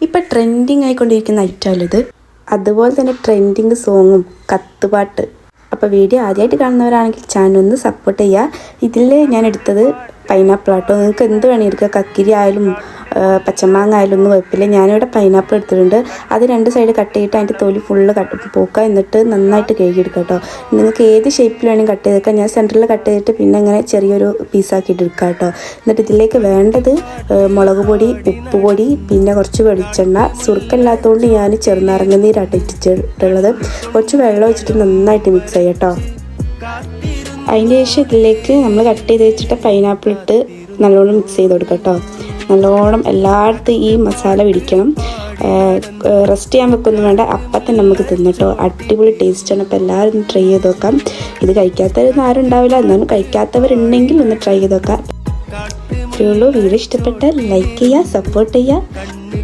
ഇപ്പം ട്രെൻഡിങ് ആയിക്കൊണ്ടിരിക്കുന്ന ഐറ്റമല്ല ഇത്. അതുപോലെ തന്നെ ട്രെൻഡിങ് സോങ്ങും കത്തുപാട്ട്. അപ്പോൾ വീഡിയോ ആദ്യമായിട്ട് കാണുന്നവരാണെങ്കിൽ ചാനൽ ഒന്ന് സപ്പോർട്ട് ചെയ്യുക. ഇതിൽ ഞാൻ എടുത്തത് പൈനാപ്പിൾ ആട്ടോ. നിങ്ങൾക്ക് എന്ത് വേണമെങ്കിൽ എടുക്കുക, കക്കിരി ആയാലും പച്ചമാങ്ങ ആയാലും ഒന്നും കുഴപ്പമില്ല. ഞാനിവിടെ പൈനാപ്പിൾ എടുത്തിട്ടുണ്ട്. അത് 2 സൈഡ് കട്ട് ചെയ്തിട്ട് അതിൻ്റെ തൊലി ഫുള്ള് പോക്കുക, എന്നിട്ട് നന്നായിട്ട് കഴുകിയെടുക്കുക കേട്ടോ. നിങ്ങൾക്ക് ഏത് ഷേപ്പിൽ വേണമെങ്കിൽ കട്ട് ചെയ്തെടുക്കാം. ഞാൻ സെൻറ്ററിൽ കട്ട് ചെയ്തിട്ട് പിന്നെ അങ്ങനെ ചെറിയൊരു പീസാക്കിയിട്ട് എടുക്കുക കേട്ടോ. എന്നിട്ട് ഇതിലേക്ക് വേണ്ടത് മുളക് പൊടി, ഉപ്പ് പൊടി, പിന്നെ കുറച്ച് വെളിച്ചെണ്ണ. സുറുക്കല്ലാത്തതുകൊണ്ട് ഞാൻ ചെറുനാരങ്ങ നീരാട്ടോ ഇട്ടിട്ടുള്ളത്. കുറച്ച് വെള്ളം ഒഴിച്ചിട്ട് നന്നായിട്ട് മിക്സ് ചെയ്യാം കേട്ടോ. അതിന് ശേഷം ഇതിലേക്ക് നമ്മൾ കട്ട് ചെയ്ത് വെച്ചിട്ട് പൈനാപ്പിൾ ഇട്ട് നല്ലോണം മിക്സ് ചെയ്ത് കൊടുക്കാം കേട്ടോ. നല്ലോണം എല്ലായിടത്തും ഈ മസാല പിടിക്കണം. റെസ്റ്റ് ചെയ്യാൻ വെക്കൊന്നും വേണ്ട, അപ്പം തന്നെ നമുക്ക് തിന്നട്ടോ. അടിപൊളി ടേസ്റ്റാണ്. അപ്പോൾ എല്ലാവരും ട്രൈ ചെയ്ത് നോക്കാം. ഇത് കഴിക്കാത്തവരൊന്നും ആരും ഉണ്ടാവില്ല, എന്നാലും കഴിക്കാത്തവരുണ്ടെങ്കിൽ ഒന്ന് ട്രൈ ചെയ്ത് നോക്കാം. ഇത്രയേ ഉള്ളൂ. വീഡിയോ ഇഷ്ടപ്പെട്ടാൽ ലൈക്ക് ചെയ്യുക, സപ്പോർട്ട് ചെയ്യുക.